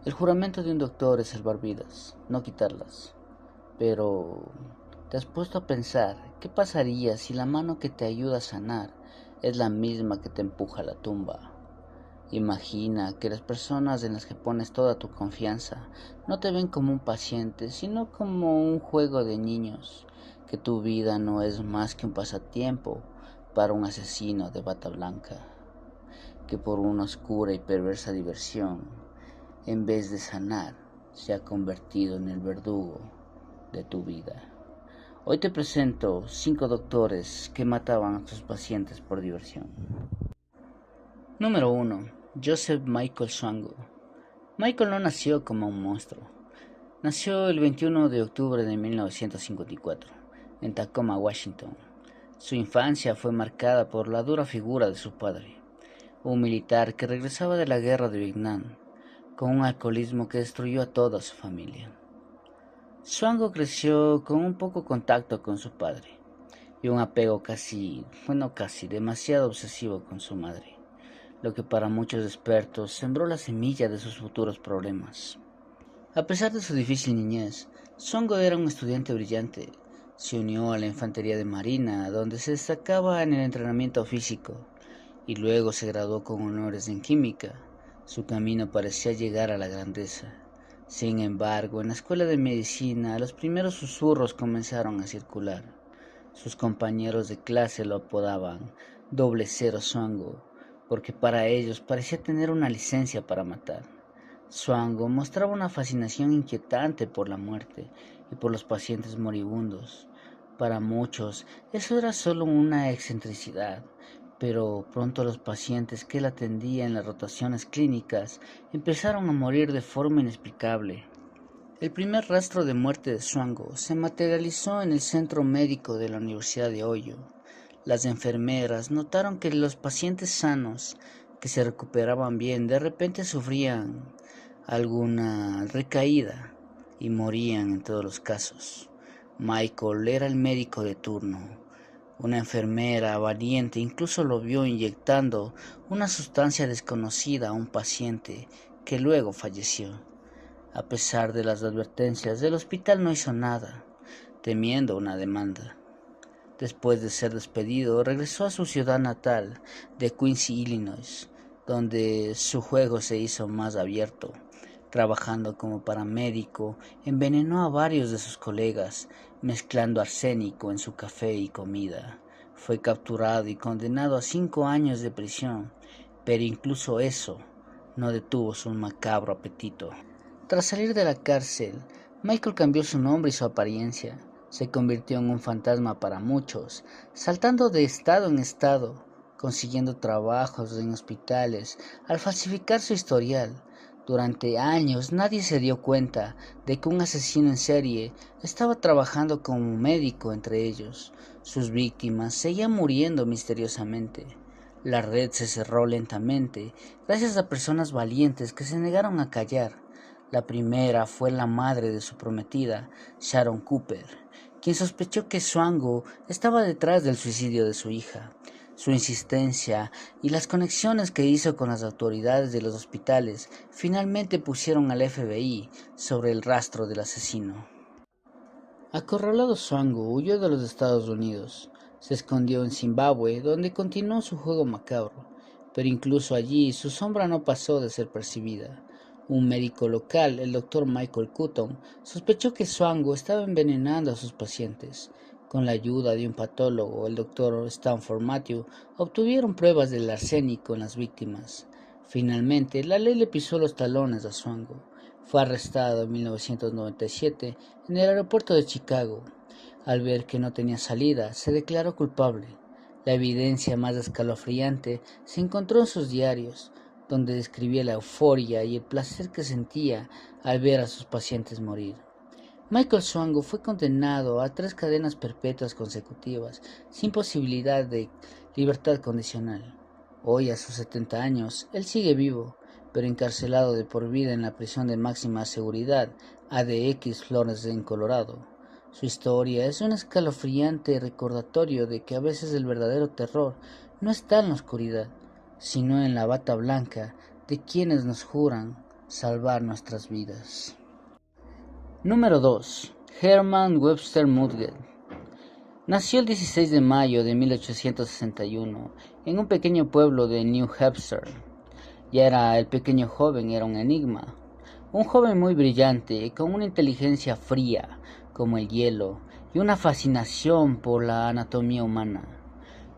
El juramento de un doctor es salvar vidas, no quitarlas. Pero, ¿te has puesto a pensar qué pasaría si la mano que te ayuda a sanar es la misma que te empuja a la tumba? Imagina que las personas en las que pones toda tu confianza no te ven como un paciente, sino como un juego de niños, que tu vida no es más que un pasatiempo para un asesino de bata blanca, que por una oscura y perversa diversión, en vez de sanar, se ha convertido en el verdugo de tu vida. Hoy te presento 5 doctores que mataban a sus pacientes por diversión. Número 1. Joseph Michael Swango. Michael no nació como un monstruo. Nació el 21 de octubre de 1954, en Tacoma, Washington. Su infancia fue marcada por la dura figura de su padre, un militar que regresaba de la guerra de Vietnam, con un alcoholismo que destruyó a toda su familia. Swango creció con un poco contacto con su padre y un apego casi demasiado obsesivo con su madre, lo que para muchos expertos sembró la semilla de sus futuros problemas. A pesar de su difícil niñez, Swango era un estudiante brillante. Se unió a la infantería de marina, donde se destacaba en el entrenamiento físico, y luego se graduó con honores en química. Su camino parecía llegar a la grandeza. Sin embargo, en la escuela de medicina, los primeros susurros comenzaron a circular. Sus compañeros de clase lo apodaban Doble Cero Swango, porque para ellos parecía tener una licencia para matar. Swango mostraba una fascinación inquietante por la muerte y por los pacientes moribundos. Para muchos, eso era solo una excentricidad, pero pronto los pacientes que él atendía en las rotaciones clínicas empezaron a morir de forma inexplicable. El primer rastro de muerte de Swango se materializó en el centro médico de la Universidad de Ohio. Las enfermeras notaron que los pacientes sanos que se recuperaban bien de repente sufrían alguna recaída y morían en todos los casos. Michael era el médico de turno. Una enfermera valiente incluso lo vio inyectando una sustancia desconocida a un paciente que luego falleció. A pesar de las advertencias, el hospital no hizo nada, temiendo una demanda. Después de ser despedido, regresó a su ciudad natal de Quincy, Illinois, donde su juego se hizo más abierto. Trabajando como paramédico, envenenó a varios de sus colegas, mezclando arsénico en su café y comida. Fue capturado y condenado a 5 años de prisión, pero incluso eso no detuvo su macabro apetito. Tras salir de la cárcel, Michael cambió su nombre y su apariencia. Se convirtió en un fantasma para muchos, saltando de estado en estado, consiguiendo trabajos en hospitales, al falsificar su historial. Durante años nadie se dio cuenta de que un asesino en serie estaba trabajando como médico entre ellos. Sus víctimas seguían muriendo misteriosamente. La red se cerró lentamente, gracias a personas valientes que se negaron a callar. La primera fue la madre de su prometida, Sharon Cooper, quien sospechó que Swango estaba detrás del suicidio de su hija. Su insistencia y las conexiones que hizo con las autoridades de los hospitales finalmente pusieron al FBI sobre el rastro del asesino. Acorralado, Swango huyó de los Estados Unidos. Se escondió en Zimbabue, donde continuó su juego macabro, pero incluso allí su sombra no pasó de ser percibida. Un médico local, el doctor Michael Cotton, sospechó que Swango estaba envenenando a sus pacientes. Con la ayuda de un patólogo, el doctor Stanford Matthew, obtuvieron pruebas del arsénico en las víctimas. Finalmente, la ley le pisó los talones a Swango. Fue arrestado en 1997 en el aeropuerto de Chicago. Al ver que no tenía salida, se declaró culpable. La evidencia más escalofriante se encontró en sus diarios, donde describía la euforia y el placer que sentía al ver a sus pacientes morir. Michael Swango fue condenado a 3 cadenas perpetuas consecutivas, sin posibilidad de libertad condicional. Hoy, a sus 70 años, él sigue vivo, pero encarcelado de por vida en la prisión de máxima seguridad ADX Florence en Colorado. Su historia es un escalofriante recordatorio de que a veces el verdadero terror no está en la oscuridad, sino en la bata blanca de quienes nos juran salvar nuestras vidas. Número 2. Herman Webster Mudgett. Nació el 16 de mayo de 1861 en un pequeño pueblo de New Hampshire. El pequeño joven era un enigma. Un joven muy brillante, con una inteligencia fría como el hielo y una fascinación por la anatomía humana.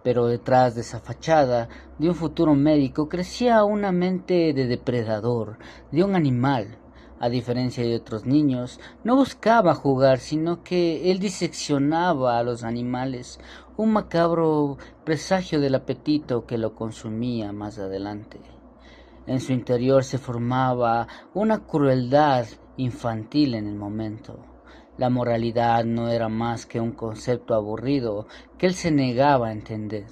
Pero detrás de esa fachada de un futuro médico crecía una mente de depredador, de un animal. A diferencia de otros niños, no buscaba jugar, sino que él diseccionaba a los animales, un macabro presagio del apetito que lo consumía más adelante. En su interior se formaba una crueldad infantil en el momento. La moralidad no era más que un concepto aburrido que él se negaba a entender.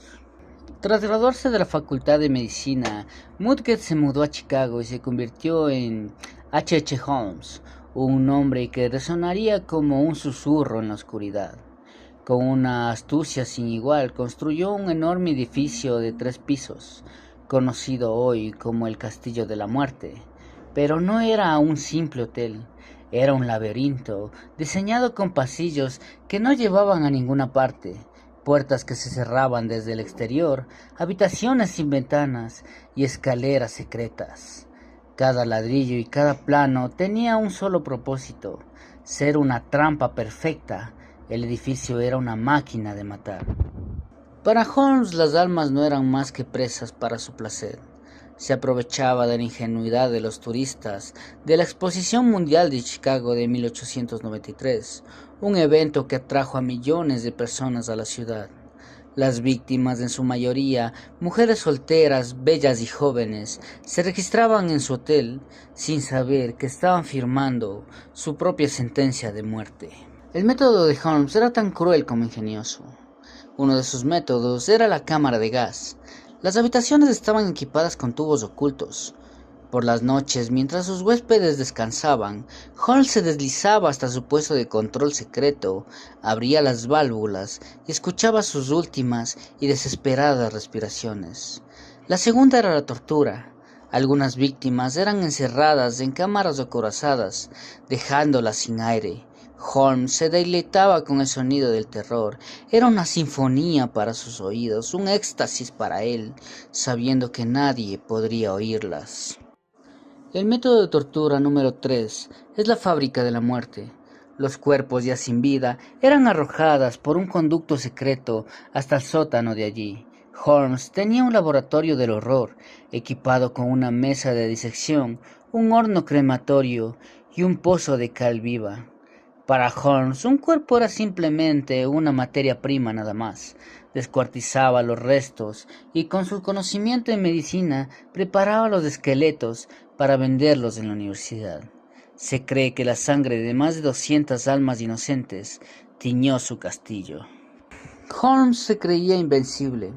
Tras graduarse de la Facultad de Medicina, Mudgett se mudó a Chicago y se convirtió en H. Holmes, un nombre que resonaría como un susurro en la oscuridad. Con una astucia sin igual, construyó un enorme edificio de 3 pisos, conocido hoy como el Castillo de la Muerte. Pero no era un simple hotel, era un laberinto diseñado con pasillos que no llevaban a ninguna parte, puertas que se cerraban desde el exterior, habitaciones sin ventanas y escaleras secretas. Cada ladrillo y cada plano tenía un solo propósito: ser una trampa perfecta. El edificio era una máquina de matar. Para Holmes las almas no eran más que presas para su placer. Se aprovechaba de la ingenuidad de los turistas de la Exposición Mundial de Chicago de 1893, un evento que atrajo a millones de personas a la ciudad. Las víctimas, en su mayoría mujeres solteras, bellas y jóvenes, se registraban en su hotel sin saber que estaban firmando su propia sentencia de muerte. El método de Holmes era tan cruel como ingenioso. Uno de sus métodos era la cámara de gas. Las habitaciones estaban equipadas con tubos ocultos. Por las noches, mientras sus huéspedes descansaban, Holmes se deslizaba hasta su puesto de control secreto, abría las válvulas y escuchaba sus últimas y desesperadas respiraciones. La segunda era la tortura. Algunas víctimas eran encerradas en cámaras acorazadas, dejándolas sin aire. Holmes se deleitaba con el sonido del terror. Era una sinfonía para sus oídos, un éxtasis para él, sabiendo que nadie podría oírlas. El método de tortura número 3 es la fábrica de la muerte. Los cuerpos ya sin vida eran arrojadas por un conducto secreto hasta el sótano de allí. Holmes tenía un laboratorio del horror, equipado con una mesa de disección, un horno crematorio y un pozo de cal viva. Para Holmes, un cuerpo era simplemente una materia prima nada más. Descuartizaba los restos y con su conocimiento en medicina preparaba los esqueletos para venderlos en la universidad. Se cree que la sangre de más de 200 almas inocentes tiñó su castillo. Holmes se creía invencible,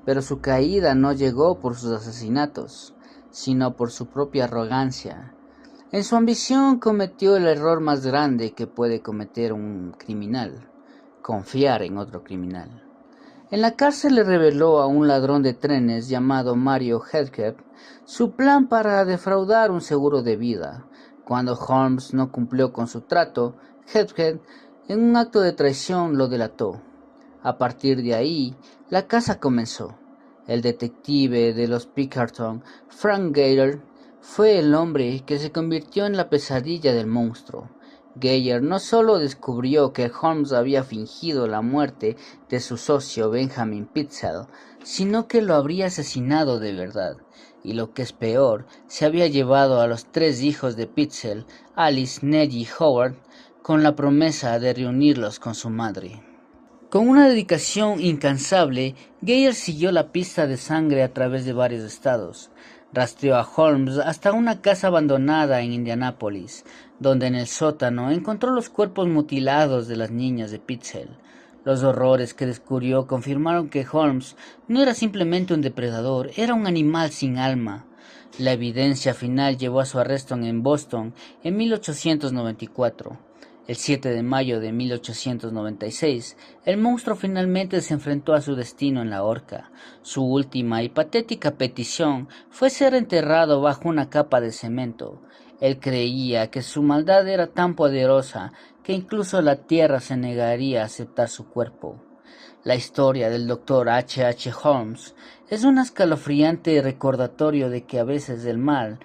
pero su caída no llegó por sus asesinatos, sino por su propia arrogancia. En su ambición cometió el error más grande que puede cometer un criminal: confiar en otro criminal. En la cárcel le reveló a un ladrón de trenes llamado Mario Heathcote su plan para defraudar un seguro de vida. Cuando Holmes no cumplió con su trato, Heathcote, en un acto de traición, lo delató. A partir de ahí, la caza comenzó. El detective de los Pinkerton, Frank Geyer, fue el hombre que se convirtió en la pesadilla del monstruo. Geyer no solo descubrió que Holmes había fingido la muerte de su socio Benjamin Pitezel, sino que lo habría asesinado de verdad. Y lo que es peor, se había llevado a los 3 hijos de Pitezel, Alice, Ned y Howard, con la promesa de reunirlos con su madre. Con una dedicación incansable, Geyer siguió la pista de sangre a través de varios estados. Rastreó a Holmes hasta una casa abandonada en Indianápolis, donde en el sótano encontró los cuerpos mutilados de las niñas de Pitezel. Los horrores que descubrió confirmaron que Holmes no era simplemente un depredador, era un animal sin alma. La evidencia final llevó a su arresto en Boston en 1894. El 7 de mayo de 1896, el monstruo finalmente se enfrentó a su destino en la horca. Su última y patética petición fue ser enterrado bajo una capa de cemento. Él creía que su maldad era tan poderosa que incluso la tierra se negaría a aceptar su cuerpo. La historia del Dr. H. Holmes es un escalofriante recordatorio de que a veces el mal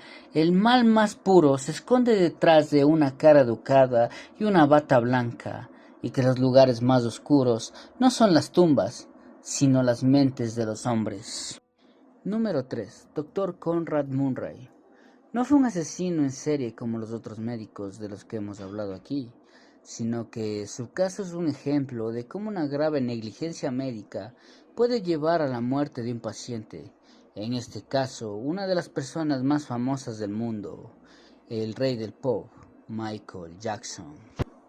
más puro, se esconde detrás de una cara educada y una bata blanca, y que los lugares más oscuros no son las tumbas, sino las mentes de los hombres. Número 3. Dr. Conrad Murray. No fue un asesino en serie como los otros médicos de los que hemos hablado aquí, sino que su caso es un ejemplo de cómo una grave negligencia médica puede llevar a la muerte de un paciente. En este caso, una de las personas más famosas del mundo, el rey del pop, Michael Jackson.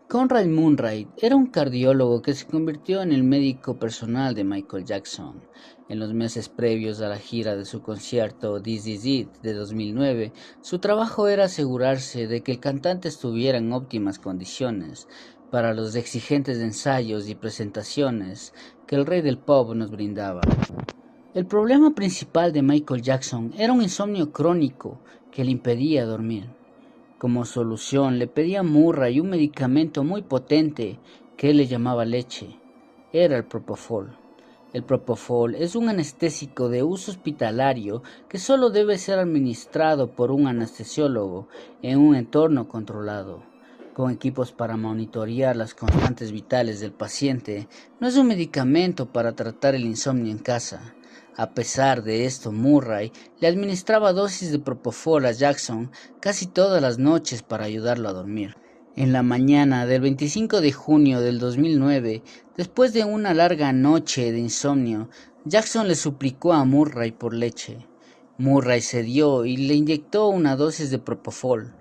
Conrad Murray era un cardiólogo que se convirtió en el médico personal de Michael Jackson. En los meses previos a la gira de su concierto This Is It de 2009, su trabajo era asegurarse de que el cantante estuviera en óptimas condiciones para los exigentes ensayos y presentaciones que el rey del pop nos brindaba. El problema principal de Michael Jackson era un insomnio crónico que le impedía dormir. Como solución le pedía a Murray un medicamento muy potente que él le llamaba leche. Era el Propofol. El Propofol es un anestésico de uso hospitalario que solo debe ser administrado por un anestesiólogo en un entorno controlado, con equipos para monitorear las constantes vitales del paciente. No es un medicamento para tratar el insomnio en casa. A pesar de esto, Murray le administraba dosis de Propofol a Jackson casi todas las noches para ayudarlo a dormir. En la mañana del 25 de junio del 2009, después de una larga noche de insomnio, Jackson le suplicó a Murray por leche. Murray cedió y le inyectó una dosis de Propofol.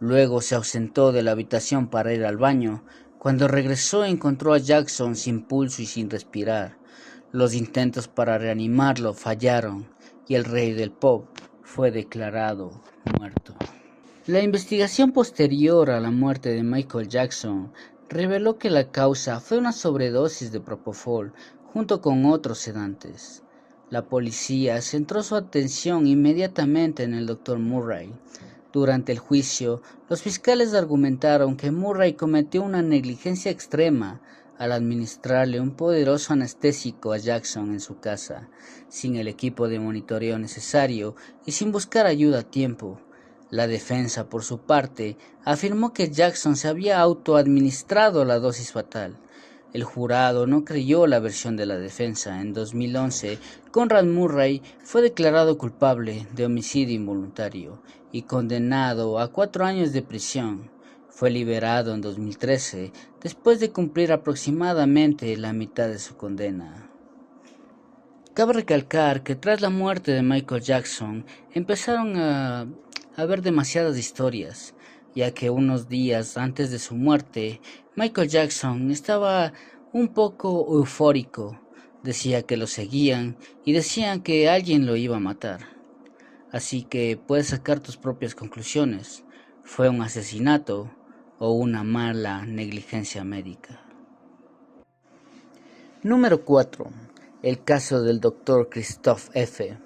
Luego se ausentó de la habitación para ir al baño. Cuando regresó encontró a Jackson sin pulso y sin respirar. Los intentos para reanimarlo fallaron y el rey del pop fue declarado muerto. La investigación posterior a la muerte de Michael Jackson reveló que la causa fue una sobredosis de Propofol junto con otros sedantes. La policía centró su atención inmediatamente en el Dr. Murray. Durante el juicio, los fiscales argumentaron que Murray cometió una negligencia extrema al administrarle un poderoso anestésico a Jackson en su casa, sin el equipo de monitoreo necesario y sin buscar ayuda a tiempo. La defensa, por su parte, afirmó que Jackson se había autoadministrado la dosis fatal. El jurado no creyó la versión de la defensa. En 2011, Conrad Murray fue declarado culpable de homicidio involuntario y condenado a 4 años de prisión. Fue liberado en 2013, después de cumplir aproximadamente la mitad de su condena. Cabe recalcar que tras la muerte de Michael Jackson, empezaron a haber demasiadas historias, ya que unos días antes de su muerte, Michael Jackson estaba un poco eufórico. Decía que lo seguían y decían que alguien lo iba a matar. Así que puedes sacar tus propias conclusiones. ¿Fue un asesinato o una mala negligencia médica? Número 4. El caso del Dr. Christoph F.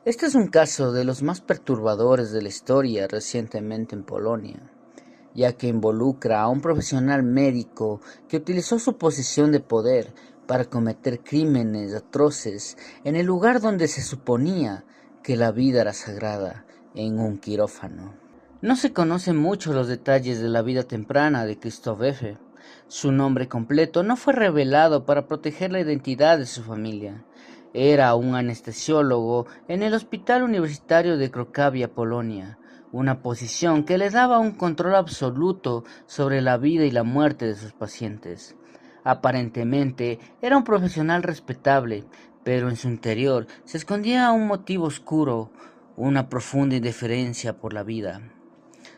Este es un caso de los más perturbadores de la historia recientemente en Polonia, ya que involucra a un profesional médico que utilizó su posición de poder para cometer crímenes atroces en el lugar donde se suponía que la vida era sagrada, en un quirófano. No se conocen mucho los detalles de la vida temprana de Christoph F. Su nombre completo no fue revelado para proteger la identidad de su familia. Era un anestesiólogo en el Hospital Universitario de Cracovia, Polonia, una posición que le daba un control absoluto sobre la vida y la muerte de sus pacientes. Aparentemente era un profesional respetable, pero en su interior se escondía un motivo oscuro, una profunda indiferencia por la vida.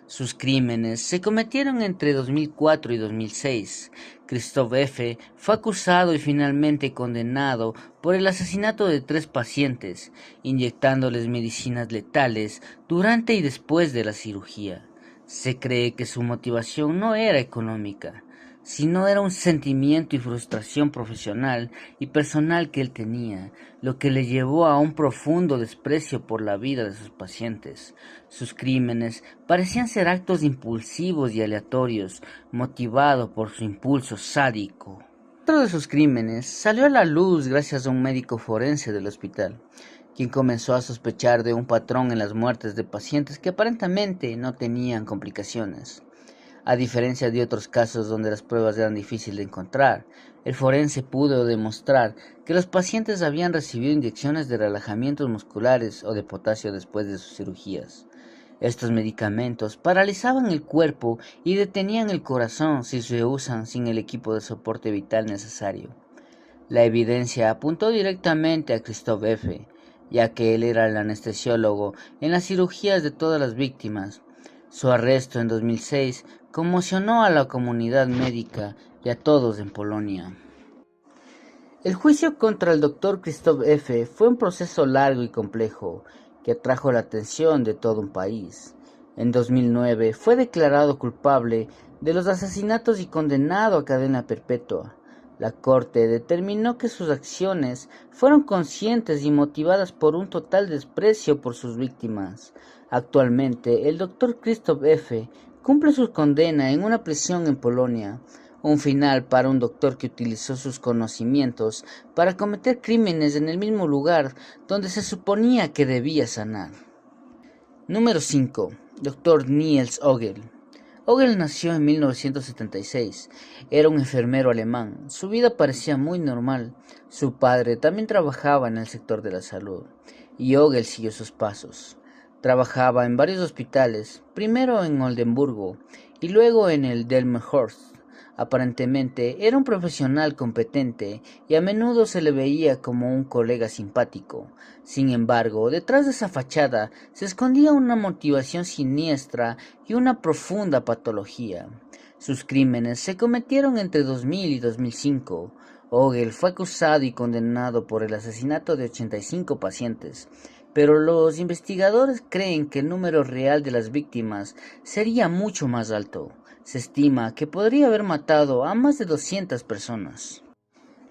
Sus crímenes se cometieron entre 2004 y 2006. Christoph F. fue acusado y finalmente condenado por el asesinato de 3 pacientes, inyectándoles medicinas letales durante y después de la cirugía. Se cree que su motivación no era económica, sino era un sentimiento y frustración profesional y personal que él tenía, lo que le llevó a un profundo desprecio por la vida de sus pacientes. Sus crímenes parecían ser actos impulsivos y aleatorios, motivados por su impulso sádico. Otro de sus crímenes salió a la luz gracias a un médico forense del hospital, quien comenzó a sospechar de un patrón en las muertes de pacientes que aparentemente no tenían complicaciones. A diferencia de otros casos donde las pruebas eran difíciles de encontrar, el forense pudo demostrar que los pacientes habían recibido inyecciones de relajamientos musculares o de potasio después de sus cirugías. Estos medicamentos paralizaban el cuerpo y detenían el corazón si se usan sin el equipo de soporte vital necesario. La evidencia apuntó directamente a Christophe F., ya que él era el anestesiólogo en las cirugías de todas las víctimas. Su arresto en 2006 conmocionó a la comunidad médica y a todos en Polonia. El juicio contra el Dr. Christophe F. fue un proceso largo y complejo que atrajo la atención de todo un país. En 2009 fue declarado culpable de los asesinatos y condenado a cadena perpetua. La Corte determinó que sus acciones fueron conscientes y motivadas por un total desprecio por sus víctimas. Actualmente, el Dr. Christophe F. cumple su condena en una prisión en Polonia, un final para un doctor que utilizó sus conocimientos para cometer crímenes en el mismo lugar donde se suponía que debía sanar. Número 5. Dr. Niels Ogel. Ogel nació en 1976. Era un enfermero alemán. Su vida parecía muy normal. Su padre también trabajaba en el sector de la salud, y Ogel siguió sus pasos. Trabajaba en varios hospitales, primero en Oldenburgo y luego en el Delmenhorst. Aparentemente era un profesional competente y a menudo se le veía como un colega simpático. Sin embargo, detrás de esa fachada se escondía una motivación siniestra y una profunda patología. Sus crímenes se cometieron entre 2000 y 2005. Ogel fue acusado y condenado por el asesinato de 85 pacientes, pero los investigadores creen que el número real de las víctimas sería mucho más alto. Se estima que podría haber matado a más de 200 personas.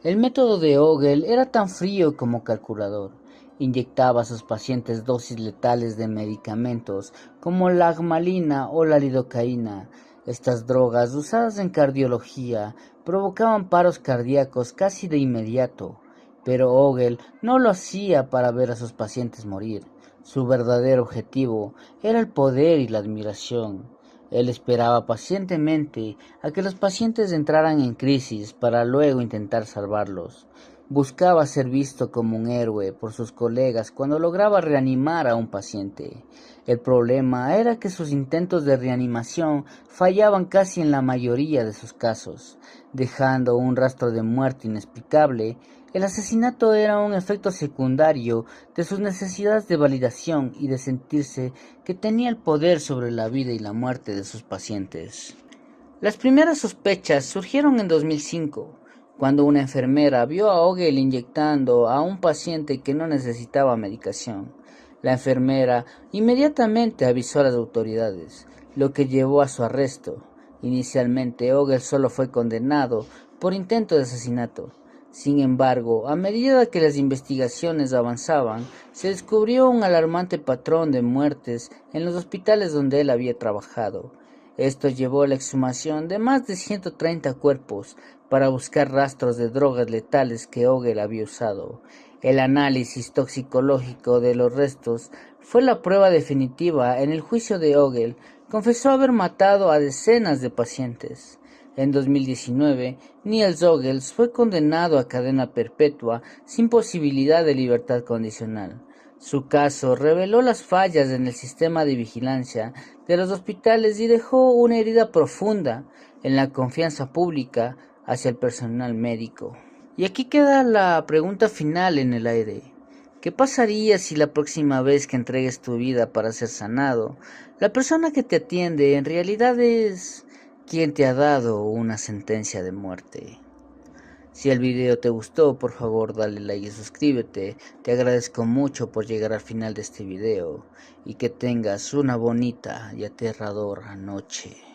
El método de Ogel era tan frío como calculador. Inyectaba a sus pacientes dosis letales de medicamentos como la agmalina o la lidocaína. Estas drogas, usadas en cardiología, provocaban paros cardíacos casi de inmediato. Pero Ogel no lo hacía para ver a sus pacientes morir. Su verdadero objetivo era el poder y la admiración. Él esperaba pacientemente a que los pacientes entraran en crisis para luego intentar salvarlos. Buscaba ser visto como un héroe por sus colegas cuando lograba reanimar a un paciente. El problema era que sus intentos de reanimación fallaban casi en la mayoría de sus casos, dejando un rastro de muerte inexplicable. El asesinato era un efecto secundario de sus necesidades de validación y de sentirse que tenía el poder sobre la vida y la muerte de sus pacientes. Las primeras sospechas surgieron en 2005, cuando una enfermera vio a Ogel inyectando a un paciente que no necesitaba medicación. La enfermera inmediatamente avisó a las autoridades, lo que llevó a su arresto. Inicialmente, Ogel solo fue condenado por intento de asesinato. Sin embargo, a medida que las investigaciones avanzaban, se descubrió un alarmante patrón de muertes en los hospitales donde él había trabajado. Esto llevó a la exhumación de más de 130 cuerpos para buscar rastros de drogas letales que Ogel había usado. El análisis toxicológico de los restos fue la prueba definitiva. En el juicio de Ogel, confesó haber matado a decenas de pacientes. En 2019, Niels Ogel fue condenado a cadena perpetua sin posibilidad de libertad condicional. Su caso reveló las fallas en el sistema de vigilancia de los hospitales y dejó una herida profunda en la confianza pública hacia el personal médico. Y aquí queda la pregunta final en el aire. ¿Qué pasaría si la próxima vez que entregues tu vida para ser sanado, la persona que te atiende en realidad es quien te ha dado una sentencia de muerte? Si el video te gustó, por favor dale like y suscríbete. Te agradezco mucho por llegar al final de este video y que tengas una bonita y aterradora noche.